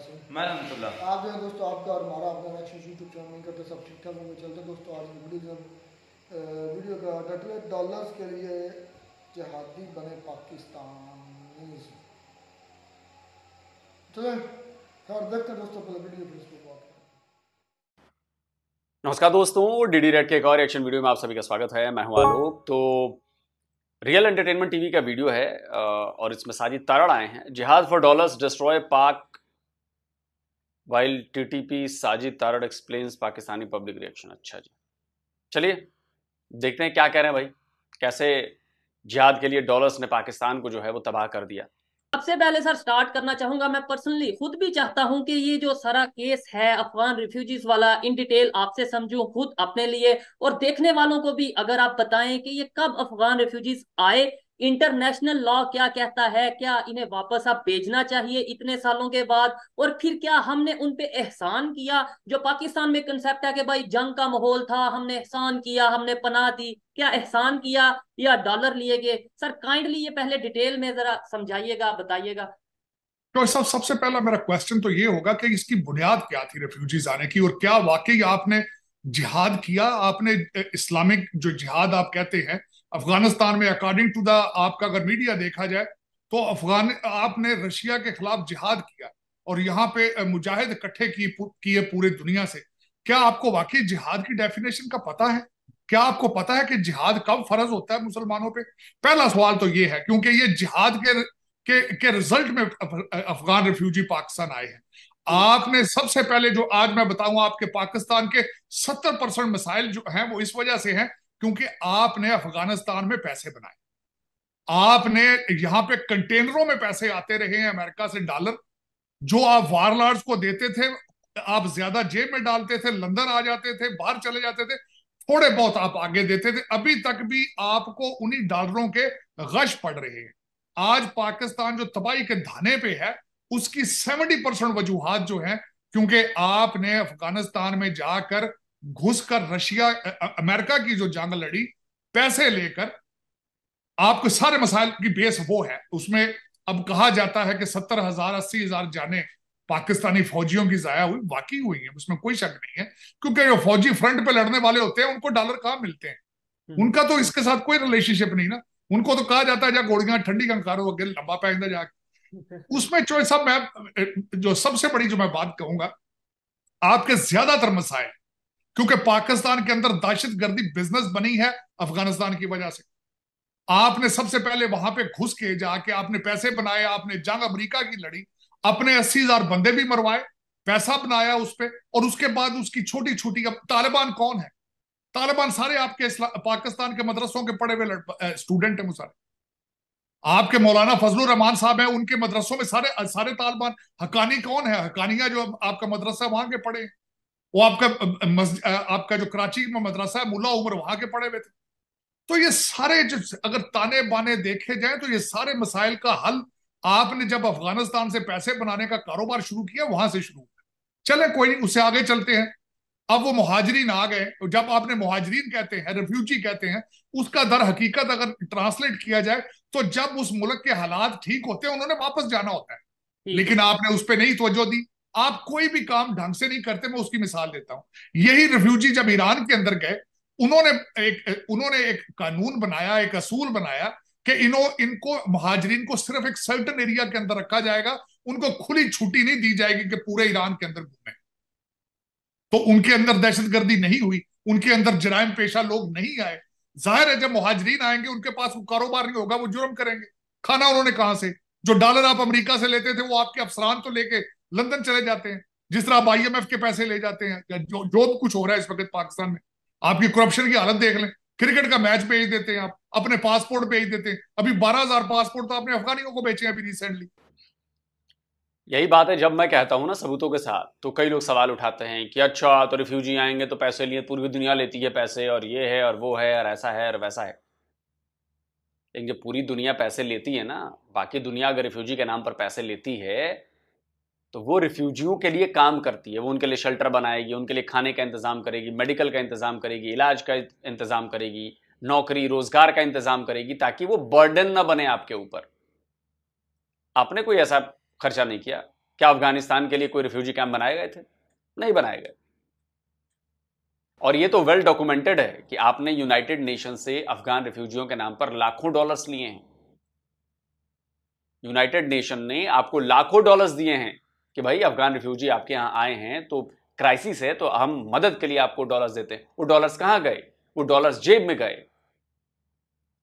मैं रहमतुल्लाह। आप जो है दोस्तों आपका और हमारा अपना रिएक्शन यूट्यूब चैनल नहीं करते सब ठीक ठाक होंगे चलते दोस्तों। आज वीडियो का टाइटल है डॉलर्स के लिए जिहादी बने पाकिस्तानी। चले खैर देखते हैं दोस्तों पहले वीडियो फिर इसको बात करें। नमस्कार दोस्तों, डीडी रेड के एक और रिएक्शन वीडियो में आप सभी का स्वागत है। मैं हूं आलोक। तो रियल एंटरटेनमेंट टीवी का वीडियो है और इसमें साजिद तारड़ आए हैं। जिहाद फॉर डॉलर्स डिस्ट्रॉय पाक while TTP Sajid Tarar explains Pakistani public reaction. अच्छा जी, चलिए देखते हैं क्या कह रहे हैं भाई। कैसे जिहाद के लिए डॉलर्स ने पाकिस्तान को जो है वो तबाह कर दिया। सबसे पहले सर स्टार्ट करना चाहूंगा, मैं पर्सनली खुद भी चाहता हूं कि ये जो सारा केस है अफगान रिफ्यूजीज वाला इन डिटेल आपसे समझूं खुद अपने लिए, और देखने वालों को भी अगर आप बताएं कि ये कब अफगान रिफ्यूजीज आए, इंटरनेशनल लॉ क्या कहता है, क्या इन्हें वापस आप भेजना चाहिए इतने सालों के बाद, और फिर क्या हमने उन पे एहसान किया। जो पाकिस्तान में कंसेप्ट है कि भाई जंग का माहौल था, हमने एहसान किया, हमने पनाह दी, क्या एहसान किया या डॉलर लिए गए? सर काइंडली ये पहले डिटेल में जरा समझाइएगा, बताइएगा। तो सबसे पहला मेरा क्वेश्चन तो ये होगा कि इसकी बुनियाद क्या थी रेफ्यूजीज आने की, और क्या वाकई आपने जिहाद किया? आपने इस्लामिक जो जिहाद आप कहते हैं अफगानिस्तान में, अकॉर्डिंग टू द आपका अगर मीडिया देखा जाए तो आपने रशिया के खिलाफ जिहाद किया और यहाँ पे मुजाहिद इकट्ठे किए पूरे दुनिया से। क्या आपको वाकई जिहाद की डेफिनेशन का पता है? क्या आपको पता है कि जिहाद कब फर्ज होता है मुसलमानों पे? पहला सवाल तो ये है, क्योंकि ये जिहाद के रिजल्ट में अफगान रिफ्यूजी पाकिस्तान आए हैं। आपने सबसे पहले जो आज मैं बताऊंगा, आपके पाकिस्तान के 70% मसाइल जो हैं वो इस वजह से हैं क्योंकि आपने अफगानिस्तान में पैसे बनाए। आपने यहां पे कंटेनरों में पैसे आते रहे हैं अमेरिका से, डॉलर जो आप वारलॉर्ड्स को देते थे, आप ज्यादा जेब में डालते थे, लंदन आ जाते थे, बाहर चले जाते थे, थोड़े बहुत आप आगे देते थे, अभी तक भी आपको उन्हीं डॉलरों के गश पड़ रहे हैं। आज पाकिस्तान जो तबाही के धाने पे है उसकी 70% वजूहात जो है क्योंकि आपने अफगानिस्तान में जाकर घुसकर रशिया अमेरिका की जो जंग लड़ी पैसे लेकर, आपके सारे मसाइल की बेस वो है। उसमें अब कहा जाता है कि 70,000 80,000 जाने पाकिस्तानी फौजियों की जाया हुई, वाकई हुई है, उसमें कोई शक नहीं है, क्योंकि जो फौजी फ्रंट पे लड़ने वाले होते हैं उनको डॉलर कहाँ मिलते हैं? उनका तो इसके साथ कोई रिलेशनशिप नहीं ना। उनको तो कहा जाता है जा गोलियां ठंडी कंकारो अगे लंबा पैदा जाके उसमें जो सब मैं जो सबसे बड़ी जो मैं बात कहूंगा, आपके ज्यादातर मसाइल क्योंकि पाकिस्तान के अंदर दहशतगर्दी बिजनेस बनी है अफगानिस्तान की वजह से। आपने सबसे पहले वहां पे घुस के जाके आपने पैसे बनाए, आपने जंग अमेरिका की लड़ी, अपने 80,000 बंदे भी मरवाए, पैसा बनाया उस पर, और उसके बाद उसकी छोटी छोटी, अब तालिबान कौन है? तालिबान सारे आपके पाकिस्तान के मदरसों के पढ़े हुए स्टूडेंट हैं वो सारे। आपके मौलाना फजलुर रहमान साहब हैं, उनके मदरसों में सारे सारे तालिबान। हकानी कौन है? हकानिया जो आपका मदरसा वहां के पढ़े, वो आपका जो कराची में मदरसा है मुल्ला उमर वहां के पढ़े हुए थे। तो ये सारे जो अगर ताने बाने देखे जाए तो ये सारे मसाइल का हल आपने जब अफगानिस्तान से पैसे बनाने का कारोबार शुरू किया वहां से शुरू किया। चले कोई नहीं, उससे आगे चलते हैं। अब वो मुहाजिरीन आ गए, जब आपने मुहाजिरीन कहते हैं, रेफ्यूजी कहते हैं, उसका दर हकीकत अगर ट्रांसलेट किया जाए तो जब उस मुल्क के हालात ठीक होते हैं उन्होंने वापस जाना होता है, लेकिन आपने उस पर नहीं तवज्जो दी। आप कोई भी काम ढंग से नहीं करते। मैं उसकी मिसाल देता हूं। यही रेफ्यूजी जब ईरान के अंदर गए, उन्होंने एक कानून बनाया, एक असूल बनाया कि इनको मुहाजिरीन को सिर्फ एक सर्टन एरिया के अंदर रखा जाएगा, उनको खुली छुट्टी नहीं दी जाएगी कि पूरे ईरान के अंदर घूमें। तो उनके अंदर दहशतगर्दी नहीं हुई, उनके अंदर जराइम पेशा लोग नहीं आए। जाहिर है जब मुहाजिरीन आएंगे उनके पास वो कारोबार नहीं होगा, वो जुर्म करेंगे। खाना उन्होंने कहां से? जो डॉलर आप अमेरिका से लेते थे वो आपके अफसरान तो लेके लंदन चले जाते हैं, जिस तरह आप IMF के पैसे ले जाते हैं, जो भी कुछ हो रहा है इस वक्त पाकिस्तान में। आपकी करप्शन की हालत देख लें। क्रिकेट का मैच भेज देते हैं, आप अपने पासपोर्ट भेज देते हैं। अभी 12,000 पासपोर्ट तो आपने अफगानियों को बेचे हैं अभी रिसेंटली। यही बात है, जब मैं कहता हूं ना सबूतों के साथ, तो कई लोग सवाल उठाते हैं कि अच्छा तो रिफ्यूजी आएंगे तो पैसे लिए, पूरी दुनिया लेती है पैसे, और ये है और वो है और ऐसा है और वैसा है। लेकिन जब पूरी दुनिया पैसे लेती है ना, बाकी दुनिया अगर रिफ्यूजी के नाम पर पैसे लेती है तो वो रिफ्यूजियों के लिए काम करती है। वो उनके लिए शेल्टर बनाएगी, उनके लिए खाने का इंतजाम करेगी, मेडिकल का इंतजाम करेगी, इलाज का इंतजाम करेगी, नौकरी रोजगार का इंतजाम करेगी, ताकि वो बर्डन ना बने आपके ऊपर। आपने कोई ऐसा खर्चा नहीं किया, क्या अफगानिस्तान के लिए कोई रिफ्यूजी कैंप बनाए गए थे? नहीं बनाए गए। और ये तो वेल डॉक्यूमेंटेड है कि आपने यूनाइटेड नेशन से अफगान रिफ्यूजियों के नाम पर लाखों डॉलर्स लिए हैं। यूनाइटेड नेशन ने आपको लाखों डॉलर्स दिए हैं कि भाई अफगान रिफ्यूजी आपके यहां आए हैं तो क्राइसिस है तो हम मदद के लिए आपको डॉलर्स देते हैं। वो डॉलर्स कहां गए? वो डॉलर्स जेब में गए।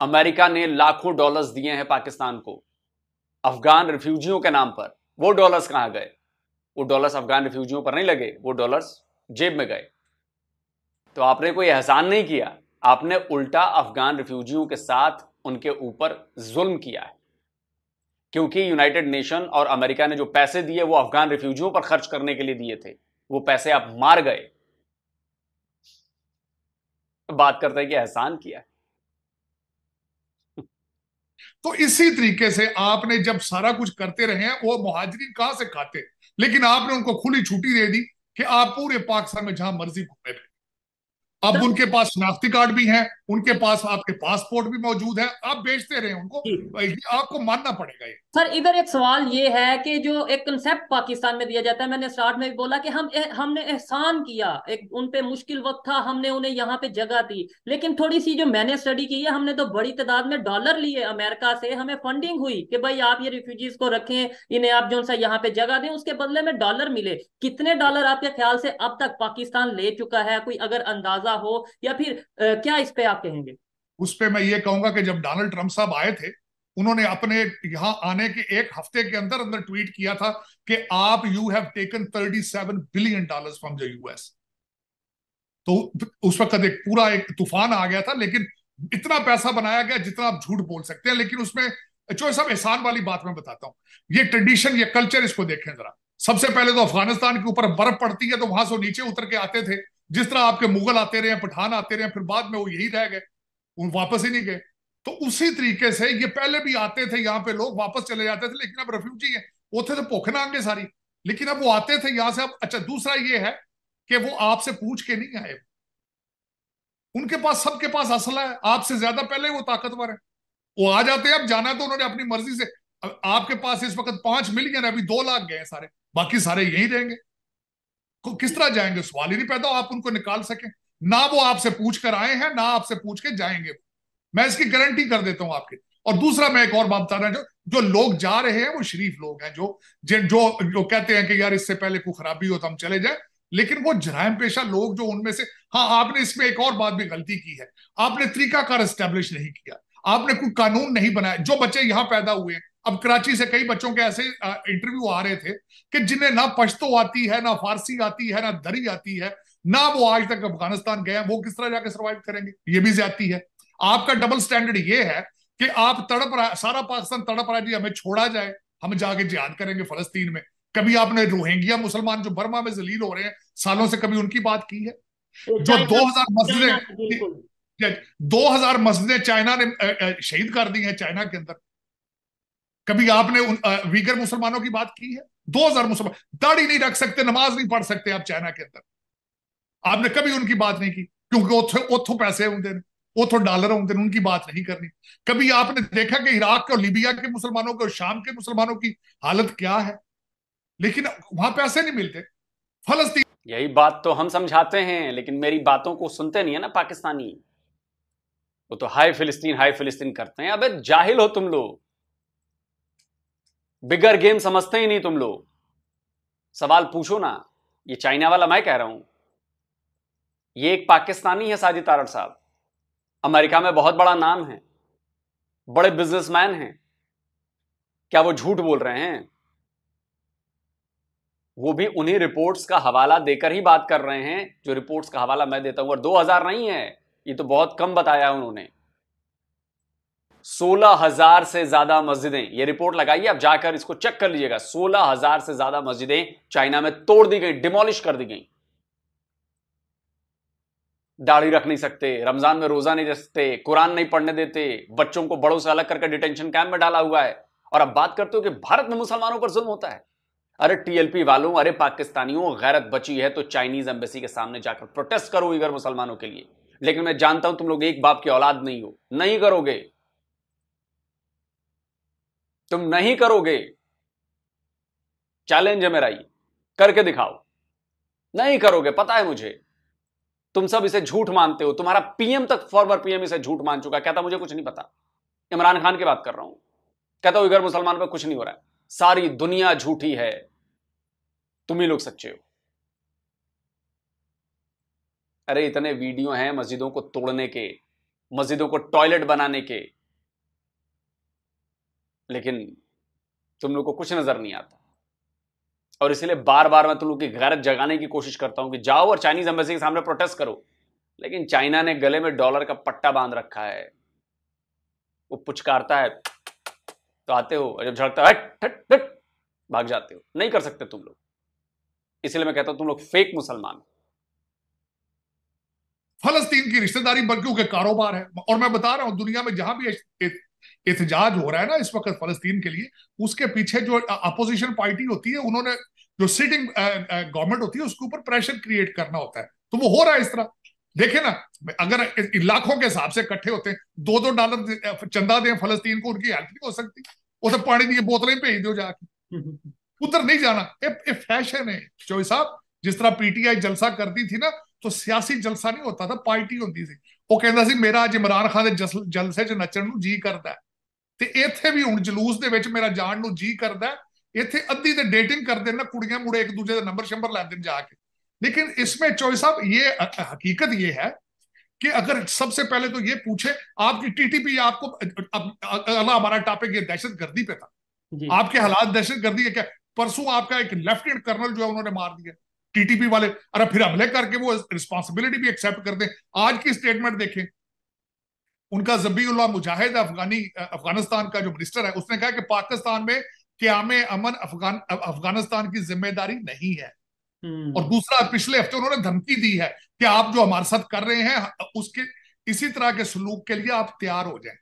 अमेरिका ने लाखों डॉलर्स दिए हैं पाकिस्तान को अफगान रिफ्यूजियों के नाम पर। वो डॉलर्स कहां गए? वो डॉलर्स अफगान रिफ्यूजियों पर नहीं लगे, वो डॉलर्स जेब में गए। तो आपने कोई एहसान नहीं किया, आपने उल्टा अफगान रिफ्यूजियों के साथ उनके ऊपर जुल्म किया है। क्योंकि यूनाइटेड नेशन और अमेरिका ने जो पैसे दिए वो अफगान रिफ्यूजियों पर खर्च करने के लिए दिए थे, वो पैसे आप मार गए। बात करते हैं कि एहसान किया है। तो इसी तरीके से आपने जब सारा कुछ करते रहे हैं, वो मुहाजिरीन कहां से खाते, लेकिन आपने उनको खुली छुट्टी दे दी कि आप पूरे पाकिस्तान में जहां मर्जी घूमे फिरे। अब उनके पास शनाख्ती कार्ड भी हैं, उनके पास आपके पासपोर्ट भी मौजूद है, आप बेचते रहे उनको, ये आपको मानना पड़ेगा। ये सर इधर एक सवाल ये है कि जो एक कंसेप्ट पाकिस्तान में दिया जाता है, मैंने स्टार्ट में भी बोला कि हमने एहसान किया, एक उन पे मुश्किल वक्त था, हमने उन्हें यहाँ पे जगह दी। लेकिन थोड़ी सी जो मैंने स्टडी की है, हमने तो बड़ी तादाद में डॉलर लिए अमेरिका से, हमें फंडिंग हुई कि भाई आप ये रिफ्यूजीज को रखें, इन्हें आप जो सा यहाँ पे जगह दें, उसके बदले में डॉलर मिले। कितने डॉलर आपके ख्याल से अब तक पाकिस्तान ले चुका है, कोई अगर अंदाजा हो, या फिर क्या इस पे आप कहेंगे? उस पे मैं ये कहूंगा कि जब डोनाल्ड ट्रंप साहब आए थे, उन्होंने अपने यहां आने के एक हफ्ते के अंदर अंदर ट्वीट किया था कि आप you have taken $37 billion from the US. तो उस वक्त एक पूरा एक तूफान आ गया था, लेकिन इतना पैसा बनाया गया जितना आप झूठ बोल सकते हैं। लेकिन उसमें जो सब एहसान वाली बात मैं बताता हूं, ये ट्रेडिशन, ये कल्चर, इसको देखें जरा। सबसे पहले तो अफगानिस्तान के ऊपर बर्फ पड़ती है तो वहां से नीचे उतर के आते थे, जिस तरह आपके मुगल आते रहे, पठान आते रहे, फिर बाद में वो यही रह गए, वो वापस ही नहीं गए। तो उसी तरीके से ये पहले भी आते थे यहाँ पे, लोग वापस चले जाते थे, लेकिन अब रेफ्यूजी है, उथे तो भूख नांगे सारी, लेकिन अब वो आते थे यहां से। अब अच्छा, दूसरा ये है कि वो आपसे पूछ के नहीं आए, उनके पास, सबके पास असला है, आपसे ज्यादा पहले वो ताकतवर है, वो आ जाते हैं। अब जाना तो उन्होंने अपनी मर्जी से। अब आपके पास इस वक्त 5 मिलियन, अभी 2 लाख गए सारे, बाकी सारे यहीं रहेंगे। किस तरह जाएंगे? सवाल ही नहीं पैदा आप उनको निकाल सके। ना वो आपसे पूछ कर आए हैं, ना आपसे पूछ के जाएंगे, मैं इसकी गारंटी कर देता हूं आपके। और दूसरा मैं एक और बात बता रहा हूं, जो लोग जा रहे हैं वो शरीफ लोग हैं, जो जो जो कहते हैं कि यार इससे पहले कोई खराबी हो तो हम चले जाए, लेकिन वो जराइम पेशा लोग जो उनमें से। हाँ, आपने इसमें एक और बात भी गलती की है, आपने तरीकाकार एस्टेब्लिश नहीं किया, आपने कोई कानून नहीं बनाया। जो बच्चे यहां पैदा हुए हैं, अब कराची से कई बच्चों के ऐसे इंटरव्यू आ रहे थे कि जिन्हें ना पश्तो आती है, ना फारसी आती है, ना दरी आती है, ना वो आज तक अफगानिस्तान गए हैं, वो किस तरह जाके सर्वाइव करेंगे? ये भी ज्यादती है। आपका डबल स्टैंडर्ड ये है कि आप तड़प रहा, सारा पाकिस्तान तड़प रहा है जी हमें छोड़ा जाए, हम जाके जिहाद करेंगे फलस्तीन में। कभी आपने रोहिंग्या मुसलमान जो बर्मा में जलील हो रहे हैं सालों से, कभी उनकी बात की है? जो 2000 मस्जिदें, 2000 मस्जिदें चाइना ने शहीद कर दी हैं चाइना के अंदर, कभी आपने उन वीगर मुसलमानों की बात की है? 2000 मुसलमान दाढ़ी नहीं रख सकते, नमाज नहीं पढ़ सकते आप चाइना के अंदर, आपने कभी उनकी बात नहीं की, क्योंकि उतो पैसे होंगे, उतो डॉलर होंगे, उनकी बात नहीं करनी। कभी आपने देखा कि इराक और लीबिया के मुसलमानों को, शाम के मुसलमानों की हालत क्या है? लेकिन वहां पैसे नहीं मिलते। फलस्तीन, यही बात तो हम समझाते हैं, लेकिन मेरी बातों को सुनते नहीं है ना पाकिस्तानी। वो तो हाय फिलिस्तीन करते हैं। अबे जाहिल हो तुम लोग, बिगर गेम समझते ही नहीं तुम लोग। सवाल पूछो ना। ये चाइना वाला मैं कह रहा हूं, ये एक पाकिस्तानी है साजिद तारड़ साहब, अमेरिका में बहुत बड़ा नाम है, बड़े बिजनेसमैन हैं। क्या वो झूठ बोल रहे हैं? वो भी उन्हीं रिपोर्ट्स का हवाला देकर ही बात कर रहे हैं जो रिपोर्ट्स का हवाला मैं देता हूं। और 2000 नहीं है, ये तो बहुत कम बताया उन्होंने। 16,000 से ज्यादा मस्जिदें, ये रिपोर्ट लगाइए, आप जाकर इसको चेक कर लीजिएगा। 16,000 से ज्यादा मस्जिदें चाइना में तोड़ दी गई, डिमोलिश कर दी गई। दाढ़ी रख नहीं सकते, रमजान में रोजा नहीं रख सकते, कुरान नहीं पढ़ने देते, बच्चों को बड़ों से अलग करके डिटेंशन कैंप में डाला हुआ है। और अब बात करते हो कि भारत में मुसलमानों पर जुल्म होता है। अरे टीएलपी वालों, अरे पाकिस्तानियों, गैरत बची है तो चाइनीज एम्बेसी के सामने जाकर प्रोटेस्ट करो इधर मुसलमानों के लिए। लेकिन मैं जानता हूं तुम लोग एक बाप की औलाद नहीं हो, नहीं करोगे, तुम नहीं करोगे। चैलेंज है मेरा, ये करके दिखाओ। नहीं करोगे, पता है मुझे, तुम सब इसे झूठ मानते हो। तुम्हारा पीएम तक, फॉर्मर पीएम इसे झूठ मान चुका, कहता मुझे कुछ नहीं पता। इमरान खान की बात कर रहा हूं, कहता उइगर मुसलमान पर कुछ नहीं हो रहा है, सारी दुनिया झूठी है, तुम ही लोग सच्चे हो। अरे इतने वीडियो हैं मस्जिदों को तोड़ने के, मस्जिदों को टॉयलेट बनाने के, लेकिन तुम लोग को कुछ नजर नहीं आता। और इसलिए बार बार मैं तुम लोग की गैरत जगाने की कोशिश करता हूं कि जाओ और चाइनीज एम्बेसी के सामने प्रोटेस्ट करो, लेकिन चाइना ने गले में डॉलर का पट्टा बांध रखा है। वो पुचकारता है तो आते हो, और जब झड़कता है हट हट हट भाग जाते हो। नहीं कर सकते तुम लोग, इसलिए मैं कहता हूं तुम लोग फेक मुसलमान। फलस्तीन की रिश्तेदारी बल्कि के कारोबार है। और मैं बता रहा हूं, दुनिया में जहां भी एहतजाज हो रहा है ना इस वक्त फलस्तीन के लिए, उसके पीछे जो अपोजिशन पार्टी होती है, उन्होंने जो सिटिंग गवर्नमेंट होती है उसके ऊपर प्रेशर क्रिएट करना होता है। तो वो हो रहा है इस तरह। देखे ना, अगर लाखों के हिसाब से इकट्ठे होते हैं, $2 चंदा दें फलस्तीन को, उनकी हेल्प नहीं हो सकती। उसे पानी की बोतलें भेज दो जाके, उधर नहीं जाना। ये फैशन है चौधरी साहब। जिस तरह पीटीआई जलसा करती थी ना, तो सियासी जलसा नहीं होता था, पार्टी होती थी। वो कहता सी मेरा आज इमरान खान दे जलसे च नचण नूं जी करदा है, ते इत्थे भी हुण जलूस दे विच मेरा जाण नूं जी करदा है। इत्थे अद्धी ते डेटिंग करदे ना, कुड़ियां मुड़े एक दूजे दे नंबर शंबर लैंदे जाके। लेकिन इसमें चौधरी साहब ये हकीकत ये है कि अगर सबसे पहले तो ये पूछे आपकी टीटीपी, आपको अल्लाह हमारा टॉपिक ये दहशतगर्दी पे था, आपके हालात दहशतगर्दी है क्या? परसों आपका एक लेफ्टिनेंट कर्नल जो है उन्होंने मार दिया टीटीपी वाले, अरे फिर हमले करके वो रिस्पॉन्सिबिलिटी भी एक्सेप्ट कर दें। आज की स्टेटमेंट देखें उनका, ज़बीउल्लाह मुजाहिद अफगानिस्तान का जो मिनिस्टर है, उसने कहा कि पाकिस्तान में क़याम अमन अफगानिस्तान की जिम्मेदारी नहीं है। और दूसरा, पिछले हफ्ते उन्होंने धमकी दी है कि आप जो हमारे साथ कर रहे हैं उसके इसी तरह के सलूक के लिए आप तैयार हो जाएं।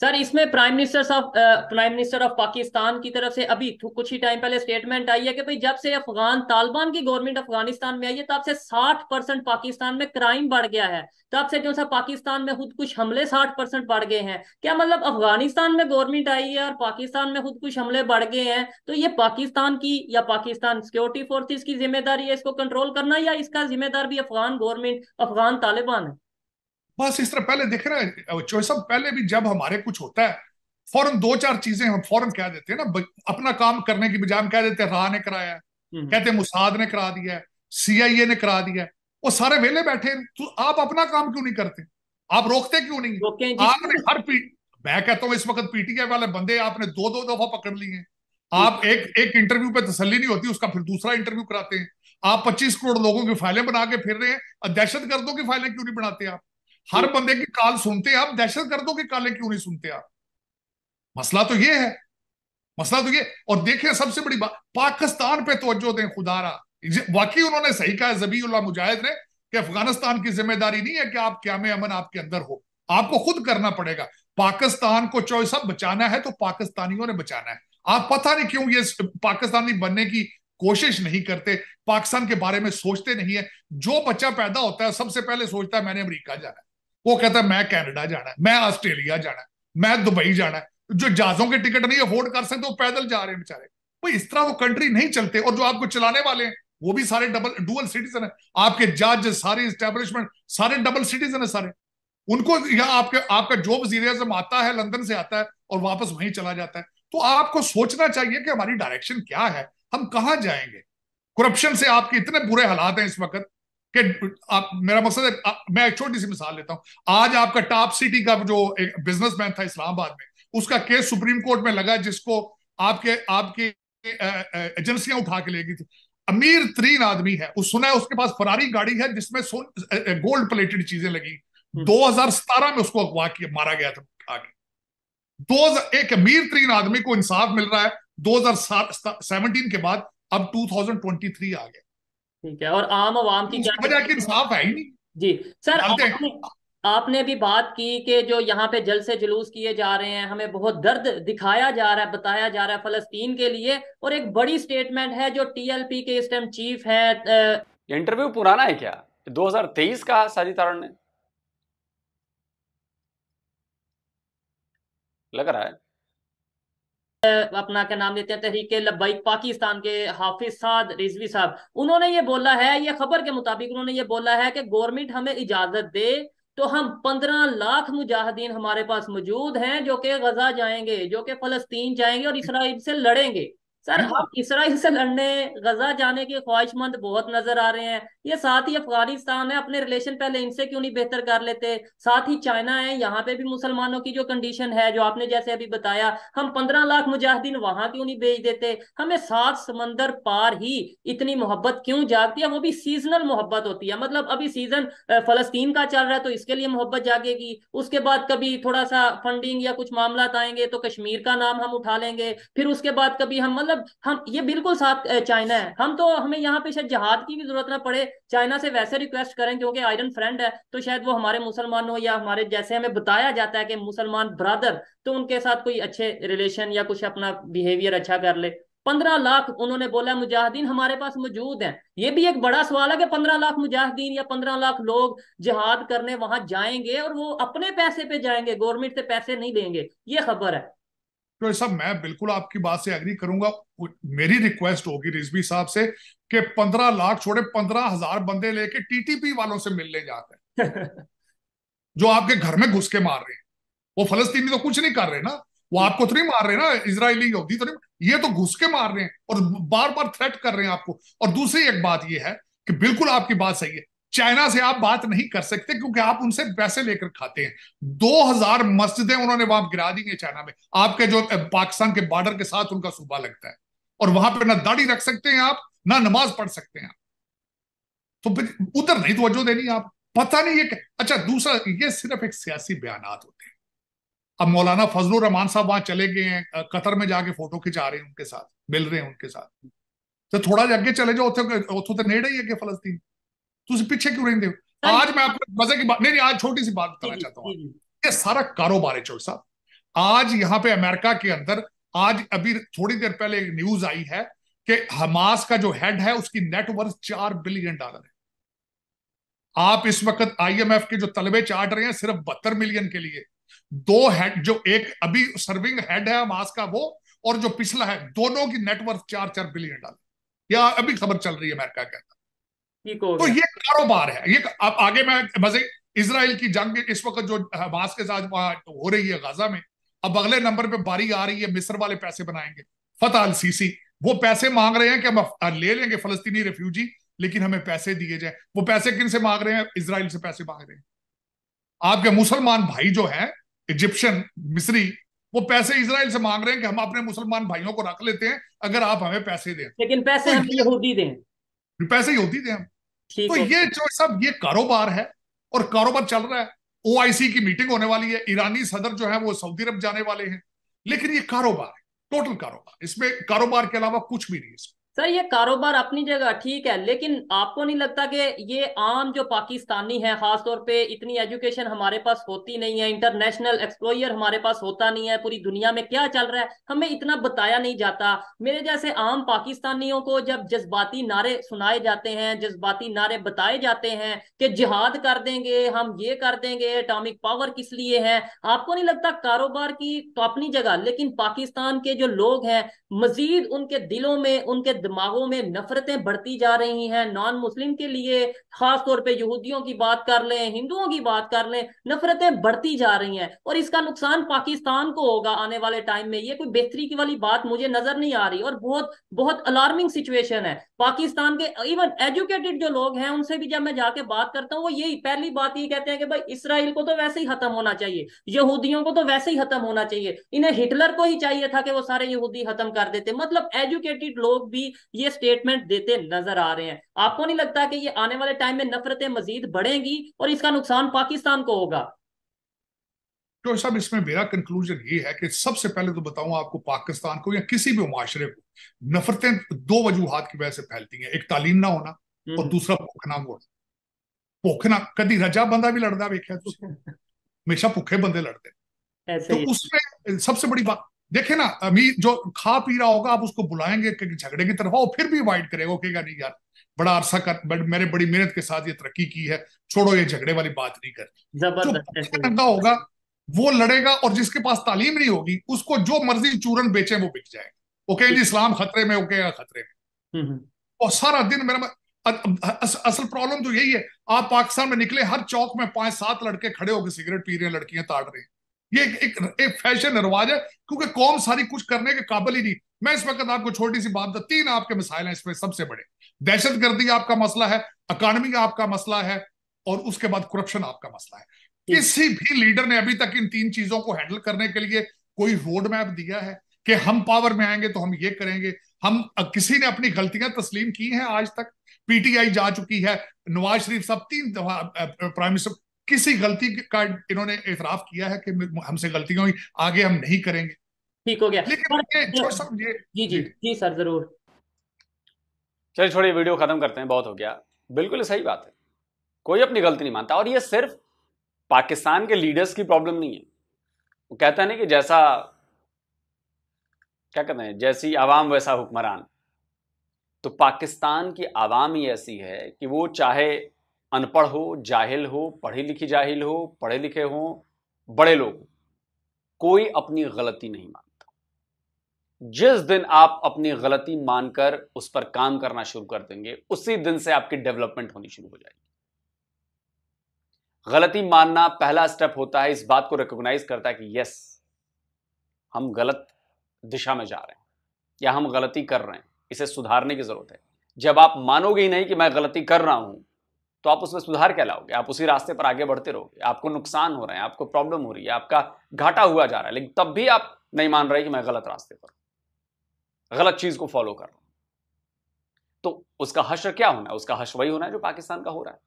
सर, इसमें प्राइम मिनिस्टर ऑफ पाकिस्तान की तरफ से अभी कुछ ही टाइम पहले स्टेटमेंट आई है कि भाई जब से अफगान तालिबान की गवर्नमेंट अफगानिस्तान में आई है, तब से 60% पाकिस्तान में क्राइम बढ़ गया है। तब से जो सा पाकिस्तान में खुदकुश हमले 60% बढ़ गए हैं। क्या मतलब अफगानिस्तान में गवर्नमेंट आई है और पाकिस्तान में खुदकुश हमले बढ़ गए हैं, तो ये पाकिस्तान की या पाकिस्तान सिक्योरिटी फोर्सेस की जिम्मेदारी है इसको कंट्रोल करना, या इसका जिम्मेदार भी अफगान गवर्नमेंट, अफगान तालिबान है? बस इस तरह पहले देख रहे हैं चौधरी साहब, पहले भी जब हमारे कुछ होता है फौरन 2-4 चीजें हम फौरन कह देते हैं ना, अपना काम करने की बजाय हम कह देते हैं राह ने कराया है, कहते हैं मुसाद ने करा दिया है, सीआईए ने करा दिया है। वो सारे वेले बैठे, तो आप अपना काम क्यों नहीं करते? आप रोकते क्यों नहीं? आपने मैं कहता हूं इस वक्त पीटीआई वाले बंदे आपने 2-2 दफा पकड़ लिए हैं। आप एक इंटरव्यू पे तसल्ली नहीं होती, उसका फिर दूसरा इंटरव्यू कराते हैं। आप 25 करोड़ लोगों की फाइलें बना के फिर रहे हैं, दहशतगर्दों की फाइलें क्यों नहीं बनाते आप? हर बंदे की कॉल सुनते हैं आप, दहशतगर्दों की कॉलें क्यों नहीं सुनते आप? मसला तो ये है, मसला तो ये। और देखिए सबसे बड़ी बात, पाकिस्तान पे तवज्जो दें खुदारा। वाकई उन्होंने सही कहा ज़बीउल्लाह मुजाहिद ने कि अफगानिस्तान की जिम्मेदारी नहीं है कि आप क़याम अमन आपके अंदर हो, आपको खुद करना पड़ेगा। पाकिस्तान को चॉइस अब बचाना है तो पाकिस्तानियों ने बचाना है। आप पता नहीं क्यों ये पाकिस्तानी बनने की कोशिश नहीं करते, पाकिस्तान के बारे में सोचते नहीं है। जो बच्चा पैदा होता है सबसे पहले सोचता है मैंने अमेरिका जाना है, वो कहता है मैं कनाडा जाना है, मैं ऑस्ट्रेलिया जाना है, मैं दुबई जाना है। जो जहाजों के टिकट नहीं अफोर्ड कर सकते वो पैदल जा रहे हैं बेचारे। भाई इस तरह वो कंट्री नहीं चलते। और जो आपको चलाने वाले हैं वो भी सारे डुअल सिटीजन है। आपके जज, सारी एस्टेब्लिशमेंट सारे डबल सिटीजन है सारे। उनको यहाँ आपका जो वजीर आजम आता है लंदन से आता है और वापस वहीं चला जाता है। तो आपको सोचना चाहिए कि हमारी डायरेक्शन क्या है, हम कहाँ जाएंगे। करप्शन से आपके इतने बुरे हालात हैं इस वक्त कि आप, मेरा मकसद है, मैं एक छोटी सी मिसाल लेता हूं। आज आपका टॉप सिटी का जो एक बिजनेसमैन था इस्लामाबाद में, उसका केस सुप्रीम कोर्ट में लगा, जिसको आपकी एजेंसियां उठा के ले गई थी। अमीर तरीन आदमी है, सुना है उसके पास फरारी गाड़ी है जिसमें गोल्ड प्लेटेड चीजें लगी। 2017 में उसको अगवा किया, मारा गया था आगे। एक अमीर तरीन आदमी को इंसाफ मिल रहा है 2017 के बाद, अब 2023 आ गया। ठीक है, और आम आवाम की क्या वजह कि इंसाफ है ही नहीं। जी सर, आपने भी बात की कि जो यहाँ पे जल से जुलूस किए जा रहे हैं, हमें बहुत दर्द दिखाया जा रहा है, बताया जा रहा है फलस्तीन के लिए। और एक बड़ी स्टेटमेंट है जो टीएलपी के इस टाइम चीफ है। इंटरव्यू पुराना है क्या? 2023 का साजिद तारण ने, लग रहा है। अपना क्या नाम लेते हैं, तहरीके लब्बैक पाकिस्तान के हाफिज साद रिजवी साहब, उन्होंने ये बोला है, ये खबर के मुताबिक उन्होंने ये बोला है कि गवर्नमेंट हमें इजाजत दे तो हम 15 लाख मुजाहिदीन हमारे पास मौजूद हैं जो कि गजा जाएंगे, जो कि फलस्तीन जाएंगे और इसराइल से लड़ेंगे। सर बिल्कुल। आप इसराइल से लड़ने, गजा जाने के ख्वाहिशमंद बहुत नजर आ रहे हैं। ये साथ ही अफगानिस्तान है, अपने रिलेशन पहले इनसे क्यों नहीं बेहतर कर लेते? साथ ही चाइना है, यहाँ पे भी मुसलमानों की जो कंडीशन है, जो आपने जैसे अभी बताया, हम 15 लाख मुजाहिदीन वहां क्यों नहीं भेज देते? हमें 7 समंदर पार ही इतनी मोहब्बत क्यों जागती है? वो भी सीजनल मोहब्बत होती है, मतलब अभी सीजन फलस्तीन का चल रहा है तो इसके लिए मोहब्बत जागेगी, उसके बाद कभी थोड़ा सा फंडिंग या कुछ मामला आएंगे तो कश्मीर का नाम हम उठा लेंगे, फिर उसके बाद कभी हम, मतलब हम ये बिल्कुल साथ चाइना है, हम तो हमें यहाँ पे शायद जहाद की भी जरूरत ना पड़े, चाइना से वैसे रिक्वेस्ट करें क्योंकि आयरन फ्रेंड है, तो शायद वो हमारे मुसलमानों या हमारे जैसे हमें बताया जाता है कि मुसलमान ब्रदर, तो उनके साथ कोई अच्छे रिलेशन या कुछ अपना बिहेवियर अच्छा कर ले। 15 लाख उन्होंने बोला मुजाहिदीन हमारे पास मौजूद हैं। ये भी एक बड़ा सवाल है कि 15 लाख मुजाहिदीन या 15 लाख लोग जिहाद करने वहां जाएंगे और वो अपने पैसे पे जाएंगे, गवर्नमेंट से पैसे नहीं देंगे, ये खबर है। तो सब मैं बिल्कुल आपकी बात से एग्री करूंगा। मेरी रिक्वेस्ट होगी रिजवी साहब से कि 15 लाख छोड़े 15,000 बंदे लेके टीटीपी वालों से मिलने जाते हैं जो आपके घर में घुस के मार रहे हैं। वो फलस्तीनी तो कुछ नहीं कर रहे ना, वो आपको तो नहीं मार रहे ना, इजरायली यहूदी तो नहीं, ये तो घुस के मार रहे हैं और बार बार थ्रेट कर रहे हैं आपको। और दूसरी एक बात ये है कि बिल्कुल आपकी बात सही है, चाइना से आप बात नहीं कर सकते क्योंकि आप उनसे पैसे लेकर खाते हैं। 2,000 मस्जिदें उन्होंने वहां गिरा दी है चाइना में, आपके जो पाकिस्तान के बॉर्डर के साथ उनका सूबा लगता है, और वहां पे ना दाढ़ी रख सकते हैं आप, ना नमाज पढ़ सकते हैं आप। तो फिर उधर नहीं तवज्जो देनी आप, पता नहीं ये अच्छा। दूसरा, ये सिर्फ एक सियासी बयानात होते हैं। अब मौलाना फजलुर रहमान साहब वहां चले गए हैं, कतर में जाके फोटो खिंचा रहे हैं उनके साथ, मिल रहे हैं उनके साथ, तो थोड़ा जा अगे चले जाओ, उतो तो नेड़े ही है फलस्तीन, तुम पीछे क्यों रहते हो? आज मैं आपको मजे की बात नहीं, आज छोटी सी बात बताना चाहता हूँ। ये सारा कारोबार है चौक साहब। आज यहाँ पे अमेरिका के अंदर, आज अभी थोड़ी देर पहले एक न्यूज आई है कि हमास का जो हेड है उसकी नेटवर्थ $4 बिलियन है। आप इस वक्त आईएमएफ के जो तलबे चाट रहे हैं सिर्फ 72 मिलियन के लिए, दो हेड, जो एक अभी सर्विंग हेड है हमास का वो, और जो पिछला है, दोनों की नेटवर्थ $4 बिलियन, या अभी खबर चल रही है अमेरिका के अंदर। तो ये कारोबार है। ये अब आगे मैं मजे, इसराइल की जंग इस वक्त जो हमास के साथ वहां हो रही है गाजा में, अब अगले नंबर पे बारी आ रही है, मिस्र वाले पैसे बनाएंगे, फतह अल सीसी वो पैसे मांग रहे हैं कि हम ले लेंगे फलस्तीनी रेफ्यूजी, लेकिन हमें पैसे दिए जाए। वो पैसे किन से मांग रहे हैं? इसराइल से पैसे मांग रहे हैं। आपके मुसलमान भाई जो है इजिप्शियन मिस्री, वो पैसे इसराइल से मांग रहे हैं कि हम अपने मुसलमान भाइयों को रख लेते हैं अगर आप हमें पैसे दें, लेकिन पैसे तो हम यहूदी दें, पैसे यहूदी दें हम। तो ठीक ये जो सब ये कारोबार है, और कारोबार चल रहा है। ओआईसी की मीटिंग होने वाली है, ईरानी सदर जो है वो सऊदी अरब जाने वाले हैं, लेकिन ये कारोबार है, टोटल कारोबार, इसमें कारोबार के अलावा कुछ भी नहीं है। सर ये कारोबार अपनी जगह ठीक है, लेकिन आपको नहीं लगता कि ये आम जो पाकिस्तानी है, खासतौर पे इतनी एजुकेशन हमारे पास होती नहीं है, इंटरनेशनल एक्सप्लोयर हमारे पास होता नहीं है, पूरी दुनिया में क्या चल रहा है हमें इतना बताया नहीं जाता। मेरे जैसे आम पाकिस्तानियों को जब जज्बाती नारे सुनाए जाते हैं, जज्बाती नारे बताए जाते हैं कि जिहाद कर देंगे, हम ये कर देंगे, एटॉमिक पावर किस लिए है, आपको नहीं लगता कारोबार की तो अपनी जगह, लेकिन पाकिस्तान के जो लोग हैं मजीद उनके दिलों में, उनके दिमागों में नफरतें बढ़ती जा रही हैं नॉन मुस्लिम के लिए, खास तौर पे यहूदियों की बात कर लें, हिंदुओं की बात कर लें, नफरतें बढ़ती जा रही हैं और इसका नुकसान पाकिस्तान को होगा आने वाले टाइम में। ये कोई बेहतरी की वाली बात मुझे नजर नहीं आ रही और बहुत बहुत अलार्मिंग सिचुएशन है। पाकिस्तान के इवन एजुकेटेड जो लोग हैं उनसे भी जब मैं जाके बात करता हूँ, वो यही पहली बात ये कहते हैं कि भाई इसराइल को तो वैसे ही खत्म होना चाहिए, यहूदियों को तो वैसे ही खत्म होना चाहिए, इन्हें हिटलर को ही चाहिए था कि वो सारे यहूदी खत्म कर देते। मतलब एजुकेटेड लोग भी ये स्टेटमेंट देते नजर आ रहे हैं। आपको नहीं लगता कि ये आने वाले टाइम में नफरतें मजीद बढ़ेंगी और इसका नुकसान पाकिस्तान को होगा? तो सब इसमें मेरा कंक्लूजन ये है कि सबसे पहले तो बताऊं आपको, पाकिस्तान को या किसी भी मुआशरे को नफरतें दो वजूहात की वजह से फैलती हैं। एक तालीम ना होना और दूसरा भुखना होना। भुखना कभी रजा बंदा भी लड़ता वेख्या, हमेशा भुखे बंदे लड़ते। तो उसमें सबसे बड़ी बात देखे ना, अमीर जो खा पी रहा होगा आप उसको बुलाएंगे झगड़े की तरफ, वो फिर भी अवॉइड करेगा, कहेगा नहीं यार बड़ा अरसा कर, मैंने बड़ी मेहनत के साथ ये तरक्की की है, छोड़ो ये झगड़े वाली बात नहीं करनी। जो नंगा होगा वो लड़ेगा, और जिसके पास तालीम नहीं होगी उसको जो मर्जी चूरन बेचे वो बिक जाएगा। वो कहेंगे इस्लाम खतरे में, वो कहेगा खतरे में। और सारा दिन असल प्रॉब्लम तो यही है। आप पाकिस्तान में निकले, हर चौक में 5-7 लड़के खड़े होकर सिगरेट पी रहे हैं, लड़कियां ताड़ रही हैं। ये एक फैशन रिवाज है, क्योंकि कौम सारी कुछ करने के काबिल ही नहीं। मैं इस वक्त आपको छोटी सी बात, 3 आपके मसाइल हैं इसमें सबसे बड़े। दहशतगर्दी आपका मसला है, इकॉनमी आपका मसला है, और उसके बाद करप्शन आपका मसला है। किसी भी लीडर ने अभी तक इन 3 चीजों को हैंडल करने के लिए कोई रोड मैप दिया है कि हम पावर में आएंगे तो हम ये करेंगे? हम किसी ने अपनी गलतियां तस्लीम की हैं आज तक? पीटीआई जा चुकी है, नवाज शरीफ साहब 3 दफा प्राइम मिनिस्टर, किसी गलती का इन्होंने एतराफ किया है कि हमसे गलतियां हुई, आगे हम नहीं करेंगे? ठीक हो गया। लेकिन जी जी जी सर, जरूर। चलिए छोड़िए, वीडियो खत्म करते हैं, बहुत हो गया। बिल्कुल सही बात है, कोई अपनी गलती नहीं मानता। और ये सिर्फ पाकिस्तान के लीडर्स की प्रॉब्लम नहीं है। वो कहता है ना कि जैसा, क्या कहते हैं, जैसी आवाम वैसा हुक्मरान। तो पाकिस्तान की आवाम ही ऐसी है कि वो चाहे अनपढ़ हो, जाहिल हो, पढ़ी लिखी जाहिल हो, पढ़े लिखे हो, बड़े लोग, कोई अपनी गलती नहीं मानता। जिस दिन आप अपनी गलती मानकर उस पर काम करना शुरू कर देंगे, उसी दिन से आपकी डेवलपमेंट होनी शुरू हो जाएगी। गलती मानना पहला स्टेप होता है, इस बात को रिकॉग्नाइज करता है कि यस, हम गलत दिशा में जा रहे हैं या हम गलती कर रहे हैं, इसे सुधारने की जरूरत है। जब आप मानोगे ही नहीं कि मैं गलती कर रहा हूं, तो आप उसमें सुधार क्या लाओगे? आप उसी रास्ते पर आगे बढ़ते रहोगे, आपको नुकसान हो रहा है, आपको प्रॉब्लम हो रही है, आपका घाटा हुआ जा रहा है, लेकिन तब भी आप नहीं मान रहे कि मैं गलत रास्ते पर, गलत चीज को फॉलो कर रहा हूं। तो उसका हश्र क्या होना है? उसका हश्र वही होना है जो पाकिस्तान का हो रहा है।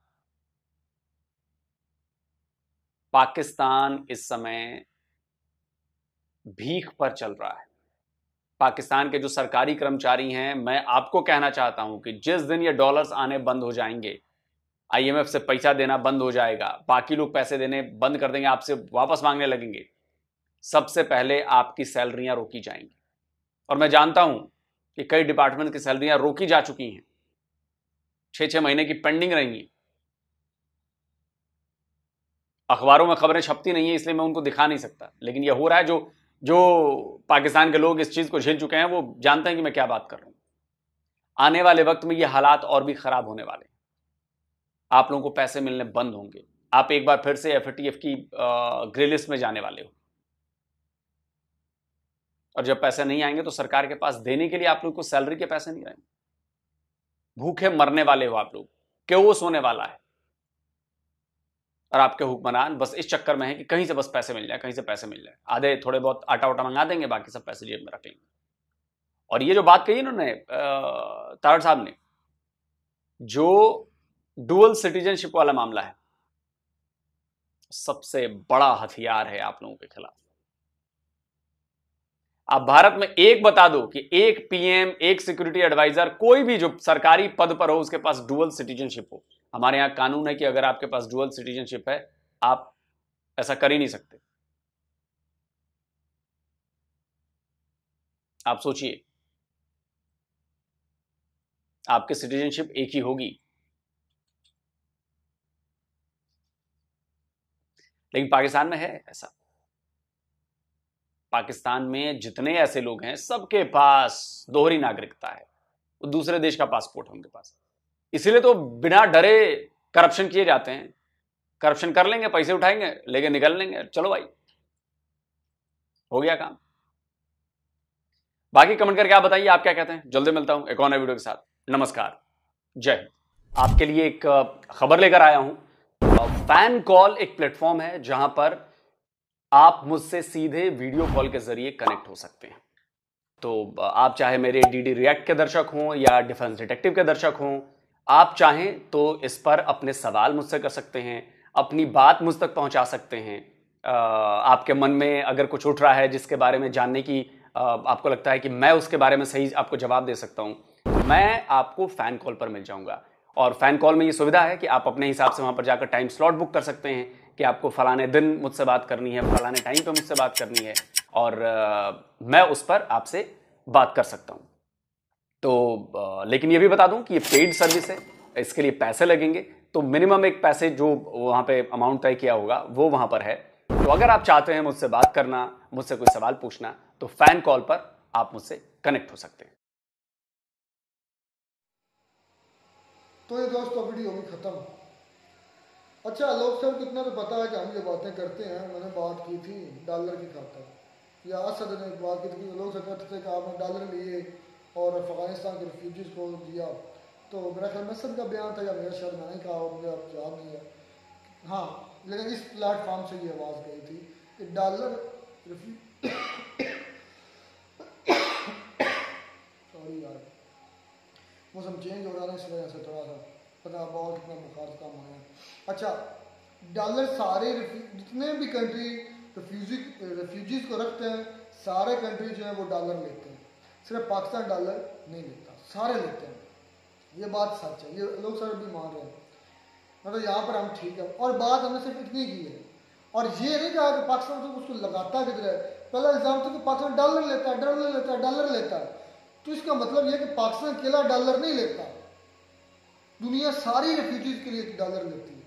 पाकिस्तान इस समय भीख पर चल रहा है। पाकिस्तान के जो सरकारी कर्मचारी हैं, मैं आपको कहना चाहता हूं कि जिस दिन ये डॉलर्स आने बंद हो जाएंगे, आईएमएफ से पैसा देना बंद हो जाएगा, बाकी लोग पैसे देने बंद कर देंगे, आपसे वापस मांगने लगेंगे, सबसे पहले आपकी सैलरियां रोकी जाएंगी। और मैं जानता हूं कि कई डिपार्टमेंट की सैलरियां रोकी जा चुकी हैं, 6-6 महीने की पेंडिंग रही हैं। अखबारों में खबरें छपती नहीं है, इसलिए मैं उनको दिखा नहीं सकता, लेकिन यह हो रहा है। जो पाकिस्तान के लोग इस चीज को झेल चुके हैं, वो जानते हैं कि मैं क्या बात कर रहा हूं। आने वाले वक्त में ये हालात और भी खराब होने वाले हैं। आप लोगों को पैसे मिलने बंद होंगे, आप एक बार फिर से एफएटीएफ की ग्रे लिस्ट में जाने वाले हो, और जब पैसे नहीं आएंगे तो सरकार के पास देने के लिए आप लोग को सैलरी के पैसे नहीं रहेंगे। भूखे मरने वाले हो आप लोग, केओस होने वाला है। और आपके हुक्मरान बस इस चक्कर में है कि कहीं से बस पैसे मिल जाए, कहीं से पैसे मिल जाए, आधे थोड़े बहुत आटा उटा मंगा देंगे, बाकी सब पैसे जेब में रख लेंगे। और ये जो बात कही इन्होंने तारड़ साहब ने, जो डुअल सिटीजनशिप वाला मामला है, सबसे बड़ा हथियार है आप लोगों के खिलाफ। आप भारत में एक बता दो कि एक पीएम, एक सिक्योरिटी एडवाइजर, कोई भी जो सरकारी पद पर हो, उसके पास डुअल सिटीजनशिप हो। हमारे यहां कानून है कि अगर आपके पास डुअल सिटीजनशिप है, आप ऐसा कर ही नहीं सकते। आप सोचिए, आपकी सिटीजनशिप एक ही होगी, लेकिन पाकिस्तान में है ऐसा। पाकिस्तान में जितने ऐसे लोग हैं, सबके पास दोहरी नागरिकता है, वो दूसरे देश का पासपोर्ट है उनके पास। इसीलिए तो बिना डरे करप्शन किए जाते हैं। करप्शन कर लेंगे, पैसे उठाएंगे, लेके निकल लेंगे, चलो भाई हो गया काम। बाकी कमेंट करके आप बताइए आप क्या कहते हैं। जल्दी मिलता हूं एक और नए वीडियो के साथ। नमस्कार, जय हिंद। आपके लिए एक खबर लेकर आया हूं। फैन कॉल एक प्लेटफॉर्म है जहां पर आप मुझसे सीधे वीडियो कॉल के जरिए कनेक्ट हो सकते हैं। तो आप चाहे मेरे डीडी रिएक्ट के दर्शक हों या डिफेंस डिटेक्टिव के दर्शक हों, आप चाहें तो इस पर अपने सवाल मुझसे कर सकते हैं, अपनी बात मुझ तक पहुंचा सकते हैं। आपके मन में अगर कुछ उठ रहा है जिसके बारे में जानने की आपको लगता है कि मैं उसके बारे में सही आपको जवाब दे सकता हूं, तो मैं आपको फैन कॉल पर मिल जाऊंगा। और फैन कॉल में ये सुविधा है कि आप अपने हिसाब से वहां पर जाकर टाइम स्लॉट बुक कर सकते हैं कि आपको फलाने दिन मुझसे बात करनी है, फलाने टाइम पे मुझसे बात करनी है, और मैं उस पर आपसे बात कर सकता हूं। तो लेकिन ये भी बता दूं कि ये पेड सर्विस है, इसके लिए पैसे लगेंगे। तो मिनिमम एक पैसे जो वहां पे अमाउंट तय किया होगा वो वहां पर है, तो अगर आप चाहते हैं मुझसे बात करना, मुझसे कोई सवाल पूछना, तो फैन कॉल पर आप मुझसे कनेक्ट हो सकते हैं। तो ये दोस्तों वीडियो होगी खत्म। अच्छा, लोग सब कितना तो पता है कि हम ये बातें करते हैं। मैंने बात की थी डॉलर की खातर, या असद ने बात की थी, लोग कहते थे कि आपने डॉलर लिए और अफगानिस्तान के रेफ्यूजीज़ को दिया। तो मेरा ख्याल में असद का बयान था या मेरा शायद मैंने कहा, मुझे आप याद नहीं है। हाँ, लेकिन इस प्लेटफॉर्म से ये आवाज़ गई थी कि डॉलर सॉरी यार, मौसम चेंज हो रहा है, इस वजह से थोड़ा सा पता बहुत कितना बुखार कम हो है। अच्छा, डॉलर सारे जितने भी कंट्री रेफ्यूजीज़ को रखते हैं, सारे कंट्री जो है वो डॉलर लेते हैं। सिर्फ पाकिस्तान डॉलर नहीं लेता, सारे लेते हैं। ये बात सच है, ये लोग सारे भी मान रहे हैं। मतलब यहाँ पर हम ठीक है। और बात हमने सिर्फ इतनी की है, और ये नहीं कहा कि पाकिस्तान तो उसको लगाता किधर है। पहला इल्ज़ाम था कि पाकिस्तान डॉलर लेता है, डॉलर लेता है, डॉलर लेता है। तो इसका मतलब यह कि पाकिस्तान अकेला डॉलर नहीं लेता, दुनिया सारी रेफ्यूजीज के लिए डॉलर लेती है।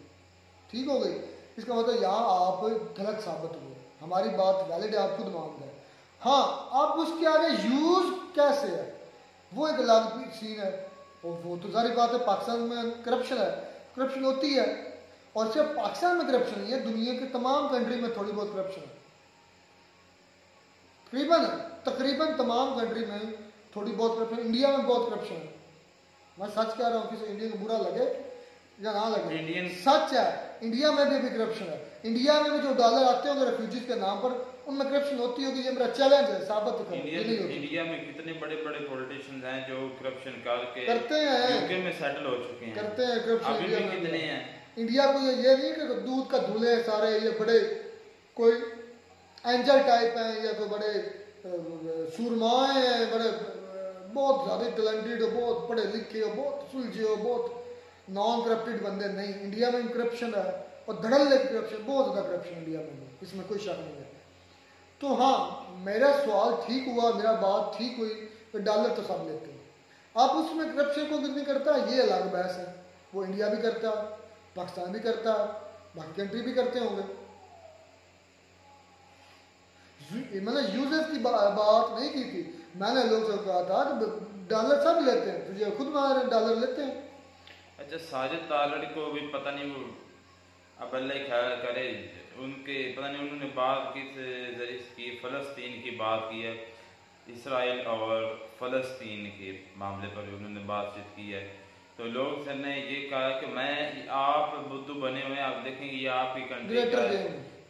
ठीक हो गई। इसका मतलब यहाँ आप गलत साबित हुए, हमारी बात वैलिड है, आप खुद मान गए। हाँ, आप उसके आगे यूज कैसे है वो एक अलग सीन है। वो तो सारी बात है, पाकिस्तान में करप्शन है, करप्शन होती है। और सिर्फ पाकिस्तान में करप्शन नहीं है, दुनिया के तमाम कंट्री में थोड़ी बहुत करप्शन है। तकरीबन तमाम कंट्री में थोड़ी बहुत करप्शन। इंडिया में बहुत करप्शन है, मैं सच कह रहा हूँ, किसी इंडिया को बुरा लगे या ना लगे, इंडियन सच है। इंडिया में भी अभी करप्शन है। इंडिया में भी जो डॉलर आते होंगे रेफ्यूजीज के नाम पर, उनमें करप्शन होती होगी। ये मेरा चैलेंज है, साबित करो। इंडिया में कितने बड़े बड़े पॉलिटिशियंस हैं जो करप्शन करते हैं, यूके में सेटल हो चुके हैं, करते हैं करप्शन। अभी भी कितने हैं। इंडिया को ये नहीं कि दूध का धुले सारे ये बड़े कोई एंजल टाइप हैं या कोई बड़े सुरमाए हैं, बड़े बहुत ज़्यादा टैलेंटेड हो, बहुत पढ़े लिखे हो, बहुत सुलझे हो, बहुत नॉन करप्टेड बंदे नहीं। इंडिया में करप्शन है, और धड़ल्ले करप्शन, बहुत ज़्यादा करप्शन इंडिया में भी, इसमें कोई शक नहीं है। तो हाँ, मेरा सवाल ठीक हुआ, मेरा बात ठीक हुई कि डॉलर तो सब लेते हैं। अब उसमें करप्शन को कितनी करता है ये अलग बहस है। वो इंडिया भी करता है, पाकिस्तान भी करता है, बाकी कंट्री भी करते होंगे। मैंने यूजर्स की बात नहीं की थी, मैंने लोग से कहा था कि डॉलर सब लेते हैं, तुझे खुद मान रहे डॉलर लेते हैं। अच्छा, साजिद तालड़ी को भी पता नहीं, वो अब अल्लाह ख्याल करे, उनके पता नहीं उन्होंने बात किस जरिए की, फ़लस्तीन की बात की है, इसराइल और फ़लस्तीन के मामले पर उन्होंने बातचीत की है। तो लोग सर ने ये कहा कि मैं, आप बुद्धू बने हुए हैं, आप देखेंगे ये आपकी कंट्री का है,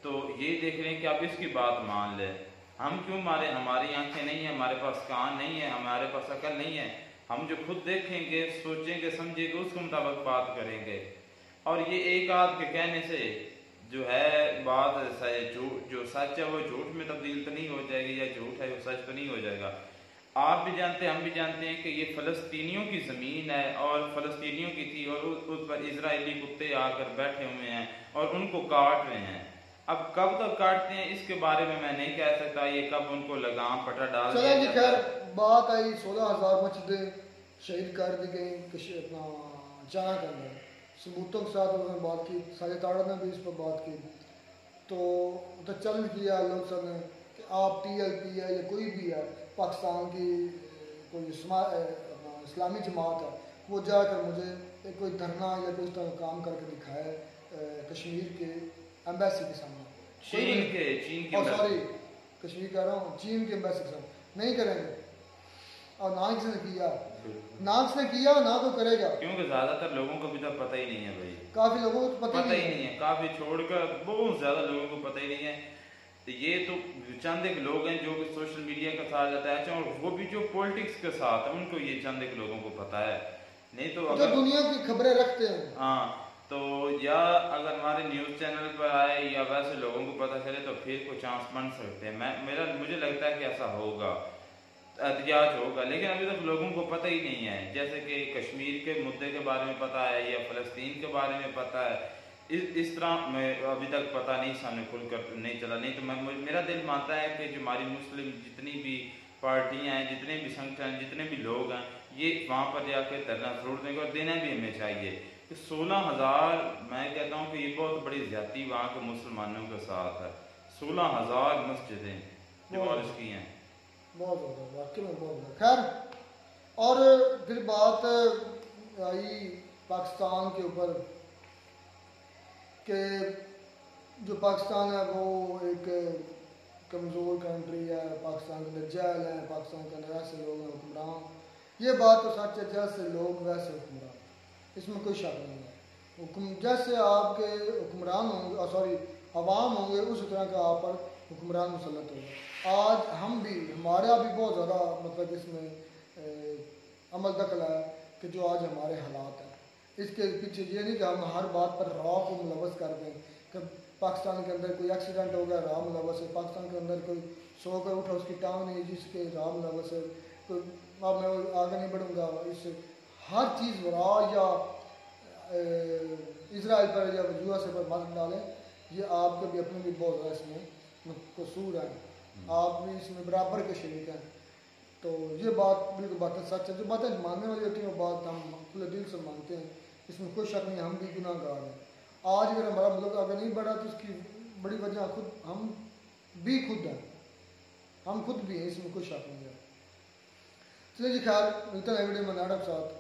तो ये देख रहे हैं कि आप इसकी बात मान लें। हम क्यों मारे, हमारी आंखें नहीं है, हमारे पास कान नहीं है, हमारे पास अकल नहीं है। हम जो खुद देखेंगे, सोचेंगे, समझेंगे, उसके मुताबिक बात करेंगे। और ये एक आध के कहने से जो है बात जो सच है वो झूठ में तब्दील तो नहीं हो जाएगी, या झूठ है वो सच तो नहीं हो जाएगा। आप भी जानते हैं, हम भी जानते हैं कि ये फ़लस्तीनियों की ज़मीन है, और फ़लस्तीनियों की थी, और उस पर इजरायली कुत्ते आकर बैठे हुए हैं और उनको काट रहे हैं। अब कब तक काटते हैं इसके बारे में मैं नहीं कह सकता, ये कब उनको लगाम पटा डाल दिया जाता है। खैर बात आई 16,000 मस्जिदें शहीद कर दी गई अपना जाना के अंदर, सबूतों के साथ उन्होंने बात की, साजिद तालड़ी ने भी इस पर बात की। तो चैलेंज किया लोग सब ने कि आप TLP है या कोई भी है, पाकिस्तान की कोई इस्लामी जमात है, वो जाकर मुझे कोई धरना या कोई तरह काम करके दिखाए कश्मीर के एम्बेसी के सामने, चीन के सॉरी कश्मीर कह रहा हूँ, चीन के एम्बेसी के सामने। नहीं करेंगे, और ना किसी ने किया, ना किसने किया, ना तो करेगा, क्योंकि ज्यादातर लोगों को भी तो पता ही नहीं है भाई। काफी लोगों को पता ही नहीं है, काफी छोड़कर बहुत ज्यादा लोगों को पता ही नहीं है। तो ये तो चंद एक लोग हैं जो सोशल मीडिया का साथ जाता है, और वो भी जो पॉलिटिक्स के साथ है, उनको ये चंद एक लोगों को पता है। नहीं तो जो दुनिया की खबरें रखते हैं, हाँ, तो या अगर हमारे न्यूज़ चैनल पर आए या वैसे लोगों को पता चले तो फिर कुछ चांस बन सकते हैं। मुझे लगता है कि ऐसा होगा, एहतियाज होगा, लेकिन अभी तक लोगों को पता ही नहीं है। जैसे कि कश्मीर के मुद्दे के बारे में पता है या फ़लस्तीन के बारे में पता है, इस तरह में अभी तक पता नहीं, सामने खुलकर नहीं चला। नहीं तो मेरा दिल मानता है कि जो हमारी मुस्लिम जितनी भी पार्टियां हैं, जितने भी संगठन, जितने भी लोग हैं, ये वहाँ पर जाकर धरना जरूर देंगे और देना भी हमें चाहिए कि 16,000, मैं कहता हूँ कि ये बहुत बड़ी ज्यादती वहाँ के मुसलमानों के साथ है। 16,000 मस्जिदें डिमोलिश की हैं। बहुत ज़्यादा, वाकई में बहुत ज़्यादा। खैर, और फिर बात आई पाकिस्तान के ऊपर कि जो पाकिस्तान है वो एक कमज़ोर कंट्री है, पाकिस्तान के अंदर जेल है, पाकिस्तान के अंदर ऐसे लोग हैं हुक्मरान। ये बात तो सच है, जैसे लोग वैसे हुक्मरान, इसमें कोई शक नहीं है। जैसे आपके हुक्मरान होंगे, सॉरी अवाम होंगे, उस तरह का आप पर हुक्मरान मुसल्लत होगा। आज हम भी, हमारा भी बहुत ज़्यादा मतलब इसमें अमल दखल है कि जो आज हमारे हालात हैं, इसके पीछे ये नहीं कि हम हर बात पर रॉ को मुलवस कर दें कि पाकिस्तान के अंदर कोई एक्सीडेंट हो गया, रॉ मुलवस है, पाकिस्तान के अंदर कोई सो कर उठा उसकी टांग नहीं जिसके रॉ मुलवस है, तो अब मैं आगे नहीं बढ़ूँगा। इस हर चीज़ रॉ या इसराइल पर या यूएसए पर मत डालें, ये आपके भी अपने भी बहुत ज़्यादा इसमें कसूर है, आप भी इसमें बराबर के शरीक हैं। तो ये बात बिल्कुल बातें सच है, जो बातें मानने वाली होती हैं वो बात हम खुले दिल से मानते हैं, इसमें कोई शक नहीं, हम भी गुनाहगार हैं। आज अगर हमारा मुल्क आगे नहीं बढ़ा तो इसकी बड़ी वजह खुद हम भी खुद हैं, हम खुद भी हैं, इसमें कोई शक नहीं है। चलिए जी, खैर मिलते हैं वीडियो में नाटक साथ।